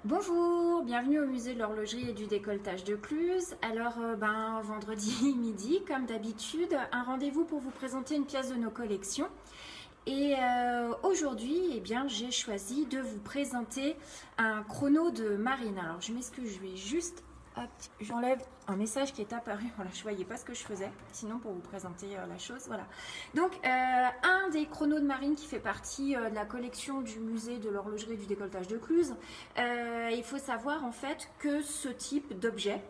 Bonjour, bienvenue au musée de l'horlogerie et du décolletage de Cluse. Alors, vendredi midi, comme d'habitude, un rendez-vous pour vous présenter une pièce de nos collections. Et aujourd'hui, j'ai choisi de vous présenter un chrono de marine. Alors, je m'excuse, je vais juste, hop, j'enlève un message qui est apparu. Voilà, je ne voyais pas ce que je faisais, sinon pour vous présenter la chose, voilà. Donc, un des chronos de marine qui fait partie de la collection du musée de l'horlogerie et du décolletage de Cluse. Il faut savoir en fait que ce type d'objet,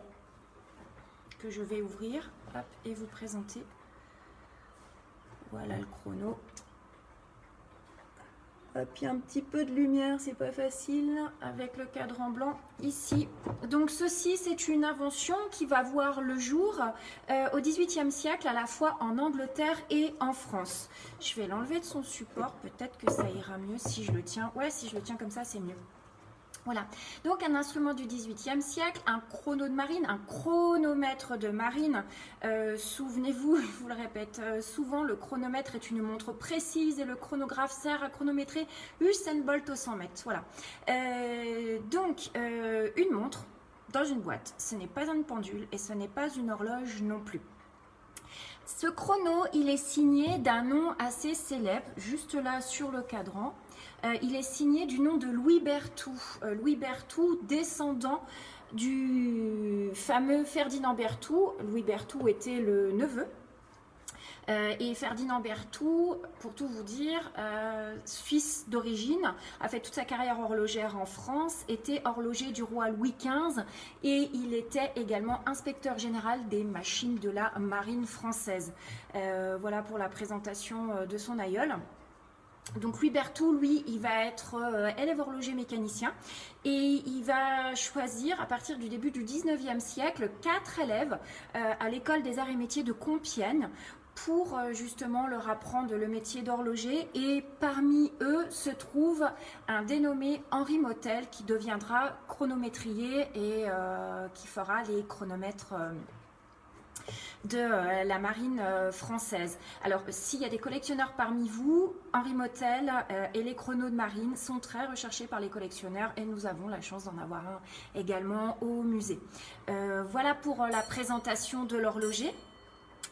que je vais ouvrir, hop, et vous présenter. Voilà le chrono. Hop, il y a un petit peu de lumière, c'est pas facile, avec le cadran blanc ici. Donc ceci, c'est une invention qui va voir le jour au XVIIIe siècle, à la fois en Angleterre et en France. Je vais l'enlever de son support, peut-être que ça ira mieux si je le tiens. Ouais, si je le tiens comme ça, c'est mieux. Voilà, donc un instrument du XVIIIe siècle, un chrono de marine, un chronomètre de marine. Souvenez-vous, je vous le répète souvent, le chronomètre est une montre précise et le chronographe sert à chronométrer Usain Bolt au 100 mètres. Voilà. Une montre dans une boîte, ce n'est pas une pendule et ce n'est pas une horloge non plus. Ce chrono, il est signé d'un nom assez célèbre, juste là sur le cadran. Il est signé du nom de Louis Berthoud. Louis Berthoud, descendant du fameux Ferdinand Berthoud. Louis Berthoud était le neveu. Et Ferdinand Berthoud, pour tout vous dire, suisse d'origine, a fait toute sa carrière horlogère en France, était horloger du roi Louis XV et il était également inspecteur général des machines de la marine française. Voilà pour la présentation de son aïeul. Donc Louis Berthoud, lui, il va être élève horloger mécanicien et il va choisir à partir du début du 19e siècle 4 élèves à l'école des arts et métiers de Compiègne pour justement leur apprendre le métier d'horloger, et parmi eux se trouve un dénommé Henri Motel qui deviendra chronométrier et qui fera les chronomètres de la marine française. Alors, s'il y a des collectionneurs parmi vous, Henri Motel et les chronos de marine sont très recherchés par les collectionneurs et nous avons la chance d'en avoir un également au musée. Voilà pour la présentation de l'horloger.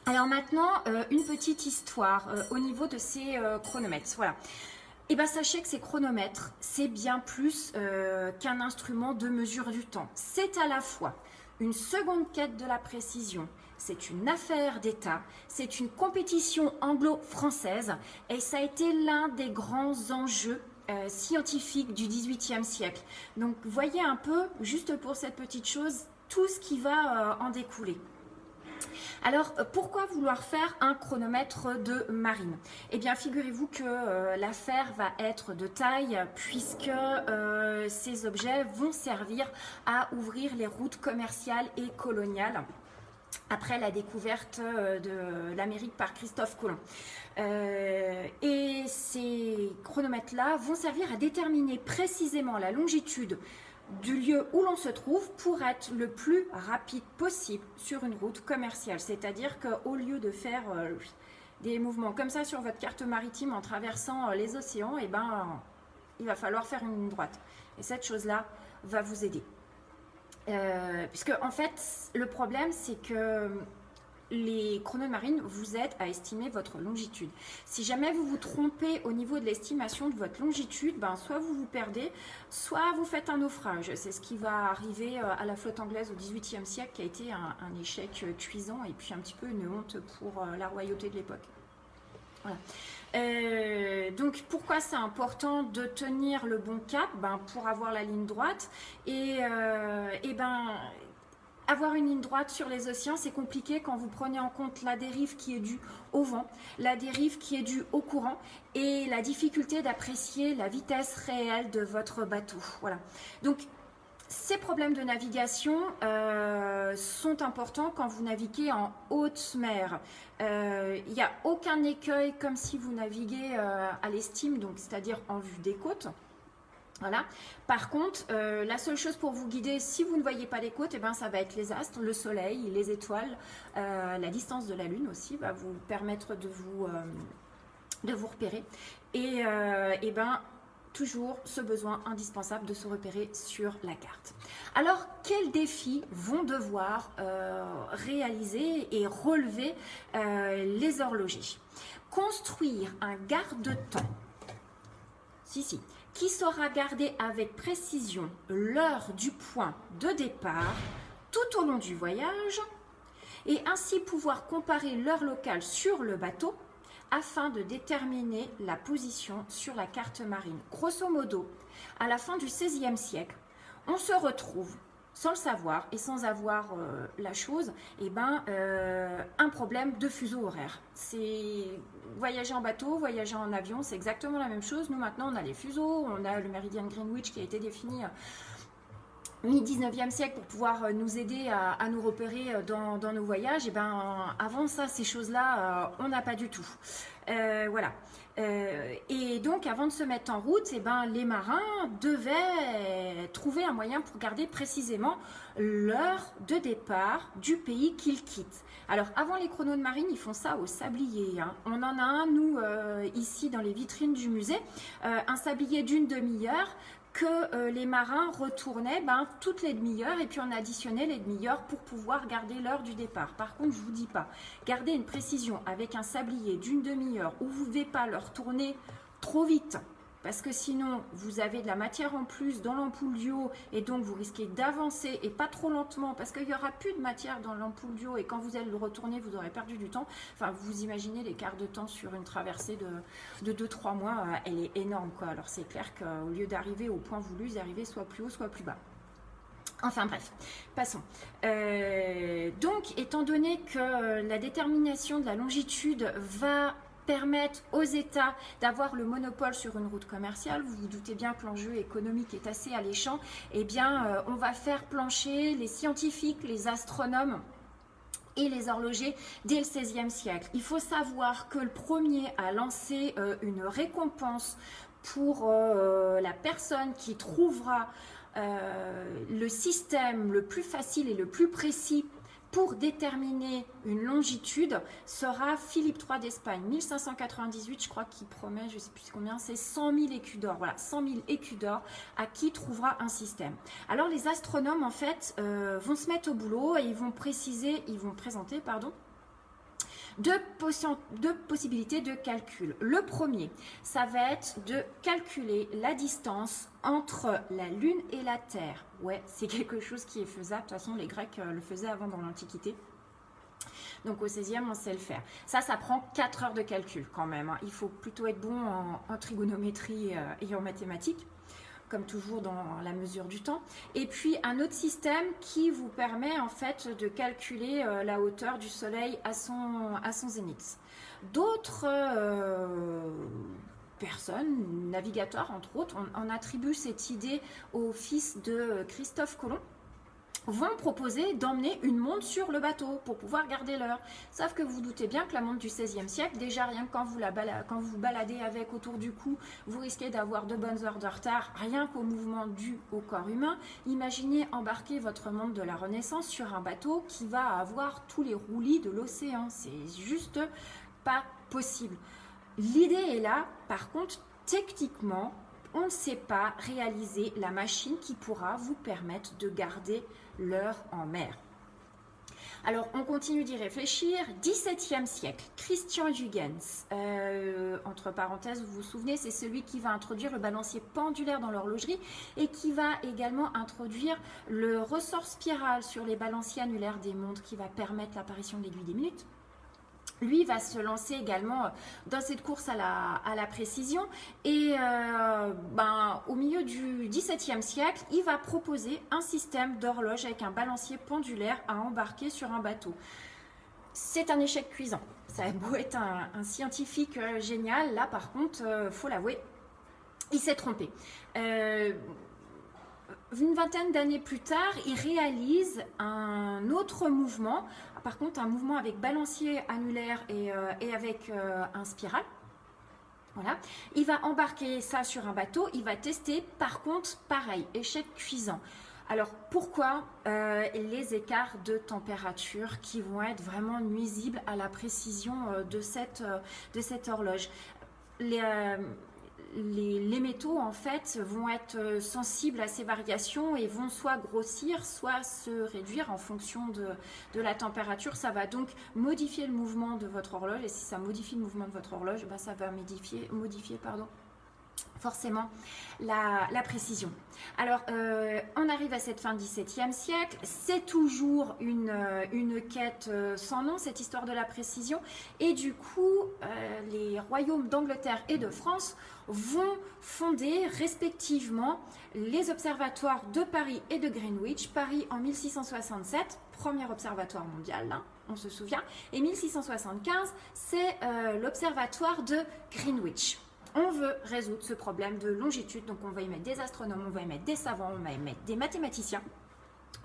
Alors maintenant, une petite histoire au niveau de ces chronomètres. Voilà. Et bien sachez que ces chronomètres, c'est bien plus qu'un instrument de mesure du temps. C'est à la fois une seconde quête de la précision, c'est une affaire d'État, c'est une compétition anglo-française et ça a été l'un des grands enjeux scientifiques du XVIIIe siècle. Donc voyez un peu, juste pour cette petite chose, tout ce qui va en découler. Alors, pourquoi vouloir faire un chronomètre de marine? Eh bien, figurez-vous que l'affaire va être de taille puisque ces objets vont servir à ouvrir les routes commerciales et coloniales après la découverte de l'Amérique par Christophe Colomb. Et ces chronomètres-là vont servir à déterminer précisément la longitude du lieu où l'on se trouve pour être le plus rapide possible sur une route commerciale. C'est-à-dire qu'au lieu de faire des mouvements comme ça sur votre carte maritime en traversant les océans, eh ben, il va falloir faire une ligne droite. Et cette chose-là va vous aider. Puisque en fait, le problème, c'est que les chronos de marine vous aident à estimer votre longitude. Si jamais vous vous trompez au niveau de l'estimation de votre longitude, ben, soit vous vous perdez, soit vous faites un naufrage. C'est ce qui va arriver à la flotte anglaise au XVIIIe siècle, qui a été un échec cuisant et puis un petit peu une honte pour la royauté de l'époque. Voilà. Donc pourquoi c'est important de tenir le bon cap? Ben, pour avoir la ligne droite et avoir une ligne droite sur les océans, c'est compliqué quand vous prenez en compte la dérive qui est due au vent, la dérive qui est due au courant et la difficulté d'apprécier la vitesse réelle de votre bateau. Voilà. Donc, ces problèmes de navigation sont importants quand vous naviguez en haute mer. Il n'y a aucun écueil comme si vous naviguez à l'estime, donc c'est-à-dire en vue des côtes. Voilà. Par contre, la seule chose pour vous guider, si vous ne voyez pas les côtes, eh ben, ça va être les astres, le soleil, les étoiles, la distance de la lune aussi va vous permettre de vous repérer. Et ben, toujours ce besoin indispensable de se repérer sur la carte. Alors, quels défis vont devoir réaliser et relever les horlogers? Construire un garde-temps, qui saura garder avec précision l'heure du point de départ tout au long du voyage et ainsi pouvoir comparer l'heure locale sur le bateau afin de déterminer la position sur la carte marine. Grosso modo, à la fin du XVIe siècle, on se retrouve, sans le savoir et sans avoir la chose, un problème de fuseau horaire. C'est voyager en bateau, voyager en avion, c'est exactement la même chose. Nous maintenant, on a les fuseaux, on a le méridien Greenwich qui a été défini mi-19e siècle pour pouvoir nous aider à nous repérer dans nos voyages. Avant ça, ces choses-là, on n'a pas du tout. Voilà. Et donc, avant de se mettre en route, les marins devaient trouver un moyen pour garder précisément l'heure de départ du pays qu'ils quittent. Alors, avant les chronos de marine, ils font ça au sablier. On en a un, nous, ici, dans les vitrines du musée, un sablier d'une demi-heure que les marins retournaient toutes les demi-heures et puis on additionnait les demi-heures pour pouvoir garder l'heure du départ. Par contre, je ne vous dis pas, gardez une précision avec un sablier d'une demi-heure où vous ne devez pas le retourner trop vite parce que sinon vous avez de la matière en plus dans l'ampoule d'eau et donc vous risquez d'avancer et pas trop lentement parce qu'il n'y aura plus de matière dans l'ampoule d'eau et quand vous allez le retourner vous aurez perdu du temps. Enfin vous imaginez l'écart de temps sur une traversée de 2-3 mois, elle est énorme quoi. Alors c'est clair qu'au lieu d'arriver au point voulu, vous arrivez soit plus haut soit plus bas. Enfin bref, passons. Donc étant donné que la détermination de la longitude va permettre aux États d'avoir le monopole sur une route commerciale, vous vous doutez bien que l'enjeu économique est assez alléchant, on va faire plancher les scientifiques, les astronomes et les horlogers dès le XVIe siècle. Il faut savoir que le premier a lancé une récompense pour la personne qui trouvera le système le plus facile et le plus précis pour déterminer une longitude sera Philippe III d'Espagne, 1598, je crois qu'il promet, je ne sais plus combien, c'est 100 000 écus d'or. Voilà, 100 000 écus d'or à qui trouvera un système. Alors les astronomes, en fait, vont se mettre au boulot et ils vont présenter, deux possibilités de calcul. Le premier, ça va être de calculer la distance entre la Lune et la Terre. Ouais, c'est quelque chose qui est faisable. De toute façon, les Grecs le faisaient avant dans l'Antiquité. Donc au 16e, on sait le faire. Ça prend 4 heures de calcul quand même. Il faut plutôt être bon en trigonométrie et en mathématiques, comme toujours dans la mesure du temps. Et puis un autre système qui vous permet en fait de calculer la hauteur du Soleil à son zénith. D'autres personnes, navigateurs entre autres, on attribue cette idée au fils de Christophe Colomb, vont proposer d'emmener une montre sur le bateau pour pouvoir garder l'heure. Sauf que vous doutez bien que la montre du XVIe siècle, déjà rien que quand vous baladez avec autour du cou, vous risquez d'avoir de bonnes heures de retard, rien qu'au mouvement dû au corps humain. Imaginez embarquer votre montre de la Renaissance sur un bateau qui va avoir tous les roulis de l'océan. C'est juste pas possible. L'idée est là, par contre, techniquement, on ne sait pas réaliser la machine qui pourra vous permettre de garder l'heure en mer. Alors, on continue d'y réfléchir. 17e siècle, Christian Huygens, entre parenthèses, vous vous souvenez, c'est celui qui va introduire le balancier pendulaire dans l'horlogerie et qui va également introduire le ressort spiral sur les balanciers annulaires des montres qui va permettre l'apparition de l'aiguille des minutes. Lui va se lancer également dans cette course à la précision et au milieu du XVIIe siècle, il va proposer un système d'horloge avec un balancier pendulaire à embarquer sur un bateau. C'est un échec cuisant. Ça a beau être un scientifique génial, là par contre, faut l'avouer, il s'est trompé. Une vingtaine d'années plus tard, il réalise un autre mouvement, par contre un mouvement avec balancier annulaire et avec un spiral. Voilà. Il va embarquer ça sur un bateau, il va tester, par contre, pareil, échec cuisant. Alors pourquoi les écarts de température qui vont être vraiment nuisibles à la précision de cette horloge? les métaux en fait vont être sensibles à ces variations et vont soit grossir, soit se réduire en fonction de la température. Ça va donc modifier le mouvement de votre horloge, et si ça modifie le mouvement de votre horloge, ben, ça va modifier pardon, forcément la précision. Alors, on arrive à cette fin du XVIIe siècle, c'est toujours une quête sans nom, cette histoire de la précision, et du coup, les royaumes d'Angleterre et de France vont fonder respectivement les observatoires de Paris et de Greenwich. Paris en 1667, premier observatoire mondial, hein, on se souvient, et 1675, c'est l'observatoire de Greenwich. On veut résoudre ce problème de longitude, donc on va y mettre des astronomes, on va y mettre des savants, on va y mettre des mathématiciens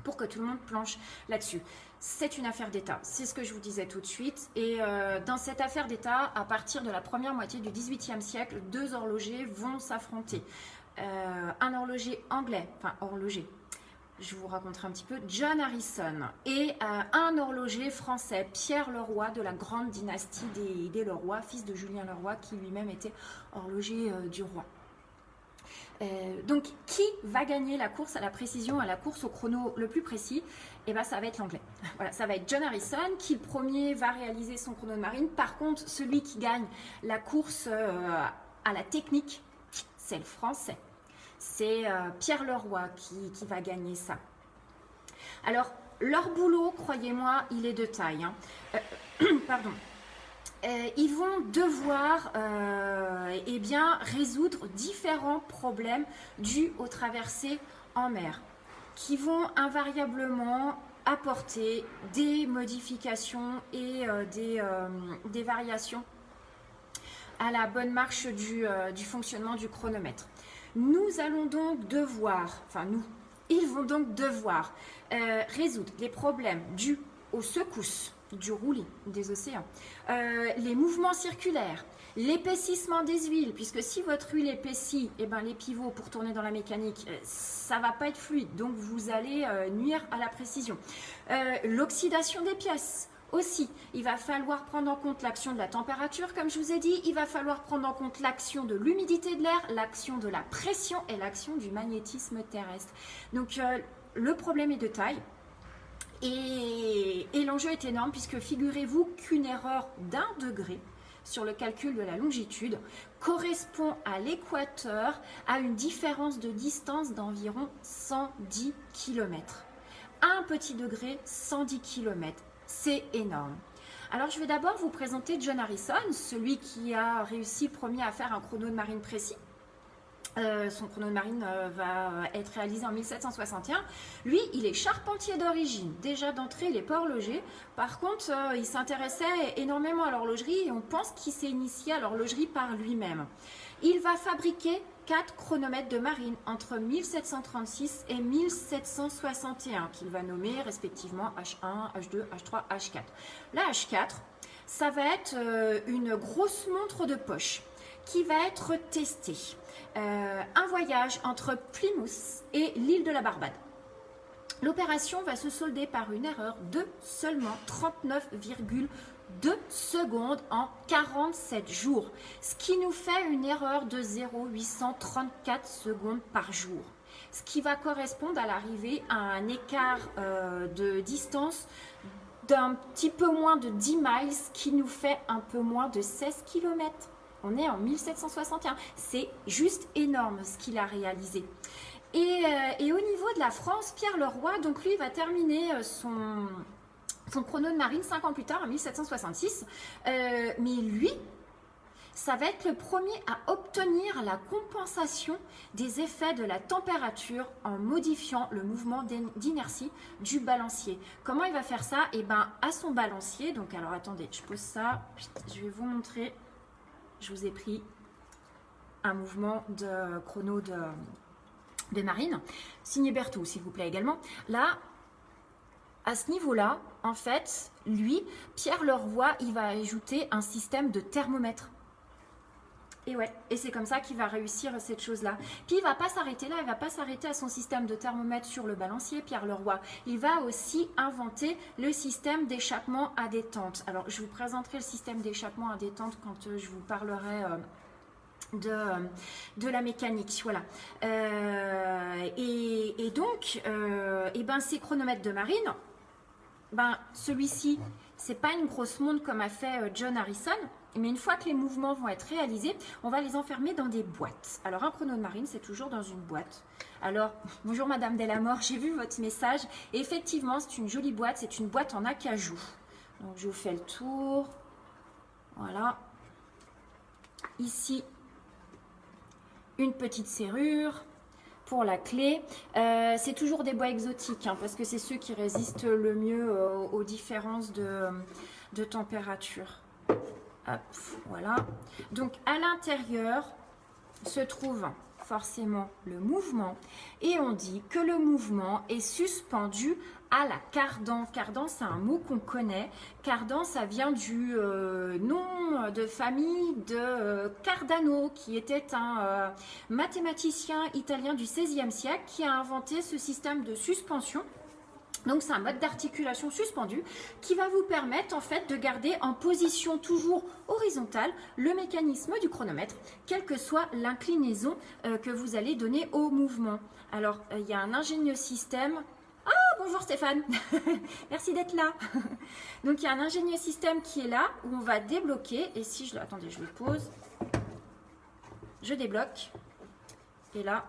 pour que tout le monde planche là-dessus. C'est une affaire d'État, c'est ce que je vous disais tout de suite. Et dans cette affaire d'État, à partir de la première moitié du XVIIIe siècle, deux horlogers vont s'affronter. Un horloger anglais, enfin horloger, je vous raconterai un petit peu, John Harrison, et un horloger français, Pierre Leroy, de la grande dynastie des Leroy, fils de Julien Leroy, qui lui-même était horloger du roi. Donc, qui va gagner la course à la précision, à la course au chrono le plus précis? Eh bien, ça va être l'anglais. Voilà, ça va être John Harrison, qui le premier va réaliser son chrono de marine. Par contre, celui qui gagne la course à la technique, c'est le français. C'est Pierre Leroy qui va gagner ça. Alors, leur boulot, croyez-moi, il est de taille. Hein. Pardon. Ils vont devoir eh bien, résoudre différents problèmes dus aux traversées en mer, qui vont invariablement apporter des modifications et des variations à la bonne marche du fonctionnement du chronomètre. Nous allons donc devoir, ils vont donc devoir résoudre les problèmes dus aux secousses du roulis des océans, les mouvements circulaires, l'épaississement des huiles, puisque si votre huile épaissit, eh ben, les pivots pour tourner dans la mécanique, ça va pas être fluide, donc vous allez nuire à la précision. L'oxydation des pièces. Aussi, il va falloir prendre en compte l'action de la température, comme je vous ai dit, il va falloir prendre en compte l'action de l'humidité de l'air, l'action de la pression et l'action du magnétisme terrestre. Donc, le problème est de taille et l'enjeu est énorme, puisque figurez-vous qu'une erreur d'1 degré sur le calcul de la longitude correspond à l'équateur à une différence de distance d'environ 110 km. Un petit degré, 110 km. C'est énorme. Alors, je vais d'abord vous présenter John Harrison, celui qui a réussi premier à faire un chrono de marine précis. Son chrono de marine va être réalisé en 1761. Lui, il est charpentier d'origine. Déjà d'entrée, il n'est pas horloger. Par contre, il s'intéressait énormément à l'horlogerie et on pense qu'il s'est initié à l'horlogerie par lui-même. Il va fabriquer 4 chronomètres de marine entre 1736 et 1761 qu'il va nommer respectivement H1, H2, H3, H4. La H4, ça va être une grosse montre de poche qui va être testée. Un voyage entre Plymouth et l'île de la Barbade. L'opération va se solder par une erreur de seulement 39,2 secondes en 47 jours, ce qui nous fait une erreur de 0,834 secondes par jour, ce qui va correspondre à l'arrivée à un écart de distance d'un petit peu moins de 10 miles, ce qui nous fait un peu moins de 16 km. On est en 1761. C'est juste énorme ce qu'il a réalisé. Et au niveau de la France, Pierre Leroy, donc lui, va terminer son chrono de marine 5 ans plus tard, en 1766. Mais lui, ça va être le premier à obtenir la compensation des effets de la température en modifiant le mouvement d'inertie du balancier. Comment il va faire ça? Eh bien, à son balancier, donc alors attendez, je pose ça, je vais vous montrer. Je vous ai pris un mouvement de chrono de marine. Signé Berthoud, s'il vous plaît, également. Là, à ce niveau-là, en fait, lui, Pierre Leroy, il va ajouter un système de thermomètre. Et ouais, et c'est comme ça qu'il va réussir cette chose-là. Puis il ne va pas s'arrêter là, il ne va pas s'arrêter à son système de thermomètre sur le balancier, Pierre Leroy. Il va aussi inventer le système d'échappement à détente. Alors, je vous présenterai le système d'échappement à détente quand je vous parlerai de la mécanique, voilà. Et donc, et ben, ces chronomètres de marine, ben, celui-ci, c'est pas une grosse montre comme a fait John Harrison, mais une fois que les mouvements vont être réalisés, on va les enfermer dans des boîtes. Alors, un chrono de marine, c'est toujours dans une boîte. Alors, bonjour Madame Delamore, j'ai vu votre message. Et effectivement, c'est une jolie boîte, c'est une boîte en acajou. Donc, je vous fais le tour. Voilà. Ici, une petite serrure pour la clé. C'est toujours des bois exotiques, hein, parce que c'est ceux qui résistent le mieux aux différences de température. Hop, voilà. Donc, à l'intérieur se trouve forcément le mouvement. Et on dit que le mouvement est suspendu à la cardan. Cardan, c'est un mot qu'on connaît. Cardan, ça vient du nom de famille de Cardano, qui était un mathématicien italien du XVIe siècle qui a inventé ce système de suspension. Donc c'est un mode d'articulation suspendu qui va vous permettre en fait de garder en position toujours horizontale le mécanisme du chronomètre, quelle que soit l'inclinaison que vous allez donner au mouvement. Alors il y a un ingénieux système. Ah bonjour Stéphane, merci d'être là. Donc il y a un ingénieux système qui est là où on va débloquer et si je attendez je le pose, je débloque et là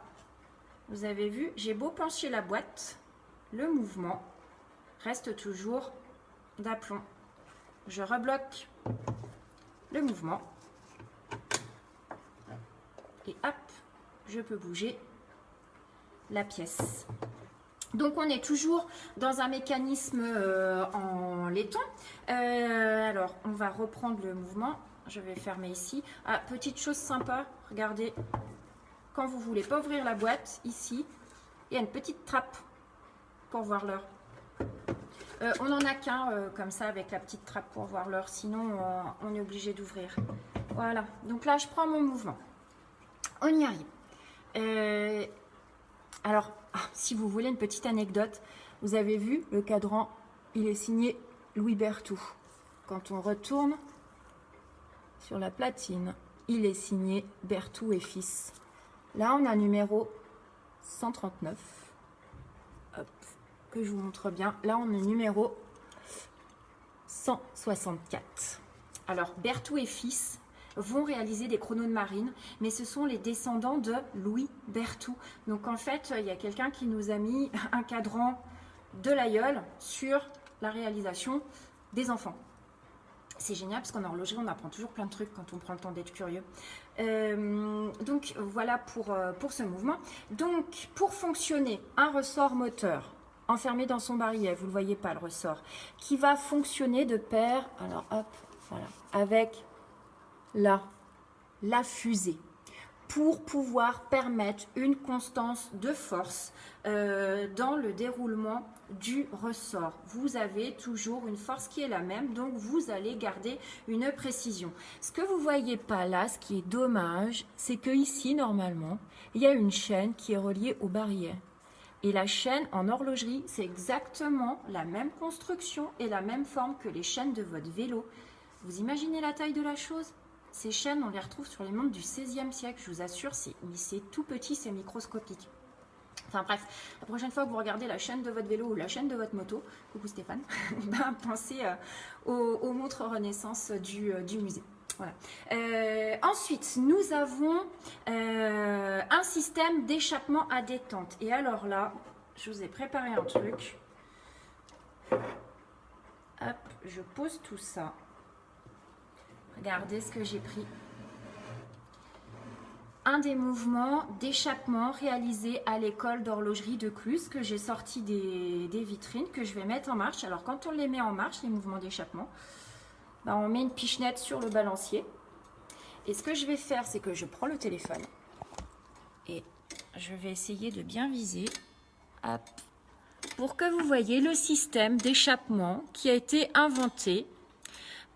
vous avez vu j'ai beau pencher la boîte. Le mouvement reste toujours d'aplomb. Je rebloque le mouvement. Et hop, je peux bouger la pièce. Donc on est toujours dans un mécanisme en laiton. Alors on va reprendre le mouvement. Je vais fermer ici. Ah, petite chose sympa, regardez. Quand vous ne voulez pas ouvrir la boîte, ici, il y a une petite trappe pour voir l'heure. On n'en a qu'un comme ça avec la petite trappe pour voir l'heure, sinon on est obligé d'ouvrir. Voilà, donc là je prends mon mouvement. On y arrive. Alors, si vous voulez une petite anecdote, vous avez vu le cadran, il est signé Louis Berthoud. Quand on retourne sur la platine, il est signé Berthoud et fils. Là on a numéro 139. Hop. Que je vous montre bien. Là, on est numéro 164. Alors, Berthoud et fils vont réaliser des chronos de marine, mais ce sont les descendants de Louis Berthoud. Donc, en fait, il y a quelqu'un qui nous a mis un cadran de l'aïeul sur la réalisation des enfants. C'est génial parce qu'en horlogerie, on apprend toujours plein de trucs quand on prend le temps d'être curieux. Donc, voilà pour ce mouvement. Donc, pour fonctionner, un ressort moteur enfermé dans son barillet, vous ne le voyez pas le ressort, qui va fonctionner de pair, alors hop, voilà, avec la fusée, pour pouvoir permettre une constance de force dans le déroulement du ressort. Vous avez toujours une force qui est la même, donc vous allez garder une précision. Ce que vous ne voyez pas là, ce qui est dommage, c'est que ici, normalement, il y a une chaîne qui est reliée au barillet. Et la chaîne en horlogerie, c'est exactement la même construction et la même forme que les chaînes de votre vélo. Vous imaginez la taille de la chose? Ces chaînes, on les retrouve sur les montres du XVIe siècle, je vous assure, c'est tout petit, c'est microscopique. Enfin bref, la prochaine fois que vous regardez la chaîne de votre vélo ou la chaîne de votre moto, coucou Stéphane, ben, pensez aux montres Renaissance du musée. Voilà. Ensuite, nous avons un système d'échappement à détente. Et alors là, je vous ai préparé un truc. Hop, je pose tout ça. Regardez ce que j'ai pris. Un des mouvements d'échappement réalisés à l'école d'horlogerie de Cluse que j'ai sorti des vitrines que je vais mettre en marche. Alors quand on les met en marche, les mouvements d'échappement, ben, on met une pichenette sur le balancier. Et ce que je vais faire, c'est que je prends le téléphone et je vais essayer de bien viser. Hop, pour que vous voyez le système d'échappement qui a été inventé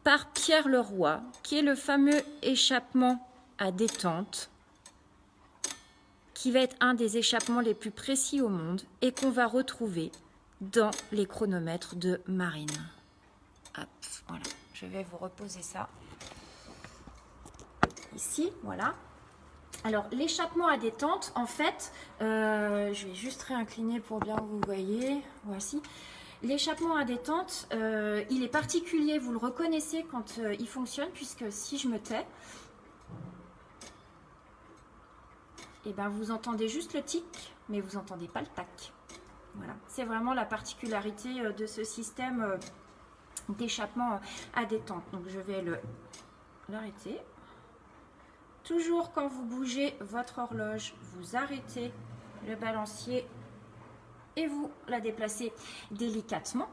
par Pierre Leroy, qui est le fameux échappement à détente, qui va être un des échappements les plus précis au monde et qu'on va retrouver dans les chronomètres de marine. Hop, voilà, je vais vous reposer ça ici, voilà. Alors, l'échappement à détente, en fait, je vais juste réincliner pour bien vous voyez. Voici. L'échappement à détente, il est particulier, vous le reconnaissez quand il fonctionne, puisque si je me tais, et ben vous entendez juste le tic, mais vous n'entendez pas le tac. Voilà, c'est vraiment la particularité de ce système d'échappement à détente. Donc je vais l'arrêter. Toujours quand vous bougez votre horloge, vous arrêtez le balancier et vous la déplacez délicatement.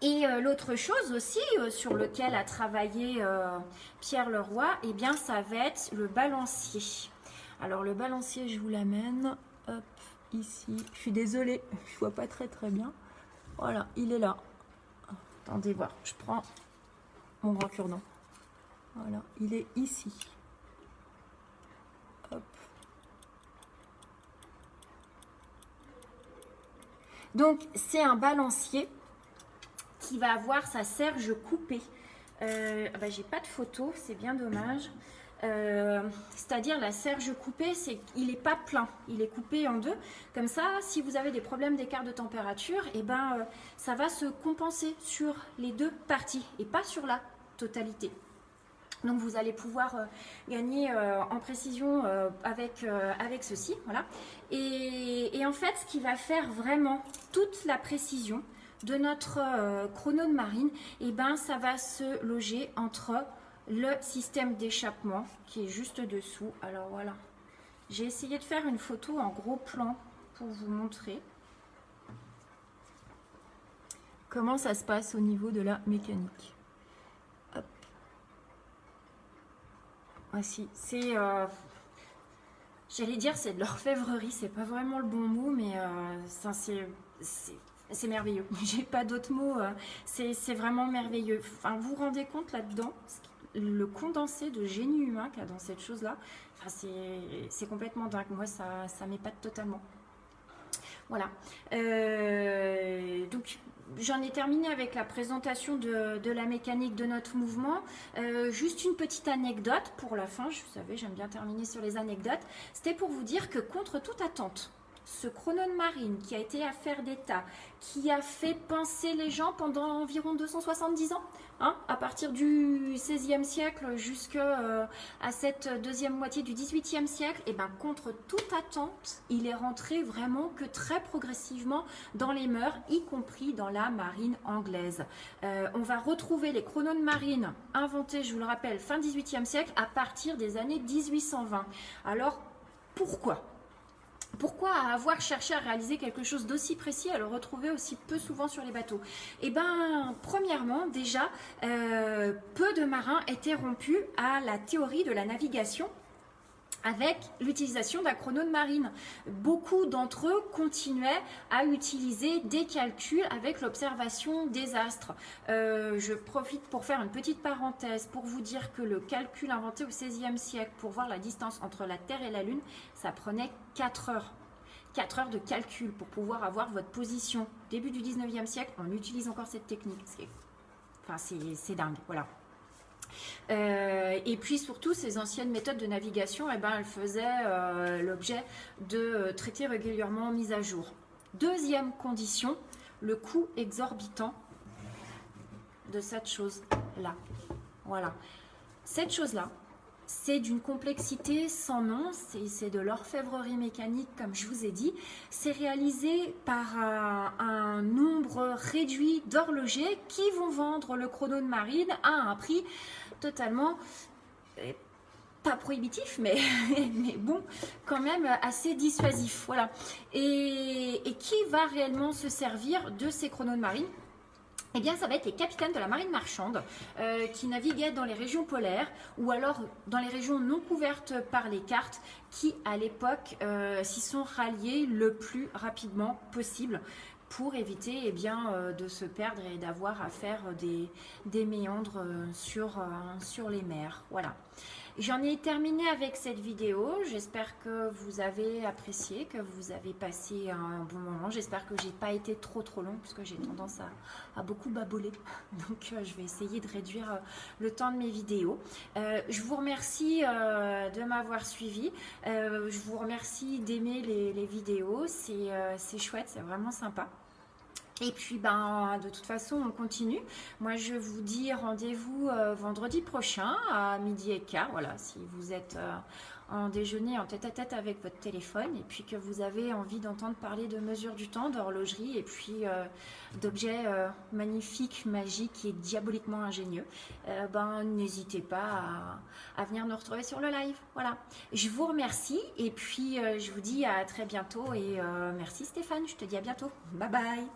Et l'autre chose aussi sur lequel a travaillé Pierre Leroy, eh bien ça va être le balancier. Alors le balancier, je vous l'amène, hop, ici. Je suis désolée, je vois pas très bien. Voilà, il est là. Attendez voir, je prends mon grand cure-dent. Voilà, il est ici. Hop. Donc c'est un balancier qui va avoir sa serge coupée. Bah, j'ai pas de photo, c'est bien dommage. C'est-à-dire la serge coupée, c'est il n'est pas plein, il est coupé en deux. Comme ça, si vous avez des problèmes d'écart de température, et ben ça va se compenser sur les deux parties et pas sur la totalité. Donc vous allez pouvoir gagner en précision avec ceci, voilà. Et en fait, ce qui va faire vraiment toute la précision de notre chrono de marine, et ben ça va se loger entre le système d'échappement qui est juste dessous. Alors voilà, j'ai essayé de faire une photo en gros plan pour vous montrer comment ça se passe au niveau de la mécanique. Hop. Voici, c'est j'allais dire c'est de l'orfèvrerie, c'est pas vraiment le bon mot, mais ça c'est merveilleux. J'ai pas d'autres mots, c'est vraiment merveilleux. Enfin, vous vous rendez compte là-dedans le condensé de génie humain qu'il y a dans cette chose-là, enfin, c'est complètement dingue. Moi, ça m'épate totalement. Voilà. Donc, j'en ai terminé avec la présentation de la mécanique de notre mouvement. Juste une petite anecdote pour la fin. Je savais, j'aime bien terminer sur les anecdotes. C'était pour vous dire que contre toute attente, ce chrono de marine qui a été affaire d'État, qui a fait penser les gens pendant environ 270 ans, hein, à partir du XVIe siècle jusqu'à cette deuxième moitié du XVIIIe siècle, et ben contre toute attente, il est rentré vraiment que très progressivement dans les mœurs, y compris dans la marine anglaise. On va retrouver les chronos de marine inventés, je vous le rappelle, fin XVIIIe siècle, à partir des années 1820. Alors, pourquoi ? Pourquoi avoir cherché à réaliser quelque chose d'aussi précis, à le retrouver aussi peu souvent sur les bateaux? Eh bien, premièrement, déjà, peu de marins étaient rompus à la théorie de la navigation avec l'utilisation d'un chrono de marine. Beaucoup d'entre eux continuaient à utiliser des calculs avec l'observation des astres. Je profite pour faire une petite parenthèse pour vous dire que le calcul inventé au XVIe siècle pour voir la distance entre la Terre et la Lune, ça prenait 4 heures. 4 heures de calcul pour pouvoir avoir votre position. Début du 19e siècle, on utilise encore cette technique. C'est dingue, voilà. Et puis surtout, ces anciennes méthodes de navigation, eh ben, elles faisaient l'objet de traités régulièrement mis à jour. Deuxième condition, le coût exorbitant de cette chose-là. Voilà. Cette chose-là, c'est d'une complexité sans nom, c'est de l'orfèvrerie mécanique, comme je vous ai dit. C'est réalisé par un nombre réduit d'horlogers qui vont vendre le chrono de marine à un prix totalement, pas prohibitif, mais bon, quand même assez dissuasif. Voilà. Et qui va réellement se servir de ces chronos de marine ? Eh bien, ça va être les capitaines de la marine marchande qui naviguaient dans les régions polaires ou alors dans les régions non couvertes par les cartes qui, à l'époque, s'y sont ralliés le plus rapidement possible pour éviter eh bien, de se perdre et d'avoir à faire des méandres sur les mers. Voilà. J'en ai terminé avec cette vidéo. J'espère que vous avez apprécié, que vous avez passé un bon moment. J'espère que j'ai pas été trop long parce que j'ai tendance à beaucoup baboler. Donc je vais essayer de réduire le temps de mes vidéos. Je vous remercie de m'avoir suivi. Je vous remercie d'aimer les vidéos. C'est chouette, c'est vraiment sympa. Et puis, ben, de toute façon, on continue. Moi, je vous dis rendez-vous vendredi prochain à 12h15. Voilà, si vous êtes en déjeuner en tête-à-tête avec votre téléphone et puis que vous avez envie d'entendre parler de mesure du temps, d'horlogerie et puis d'objets magnifiques, magiques et diaboliquement ingénieux, ben, n'hésitez pas à venir nous retrouver sur le live. Voilà. Je vous remercie et puis je vous dis à très bientôt et merci Stéphane, je te dis à bientôt. Bye bye.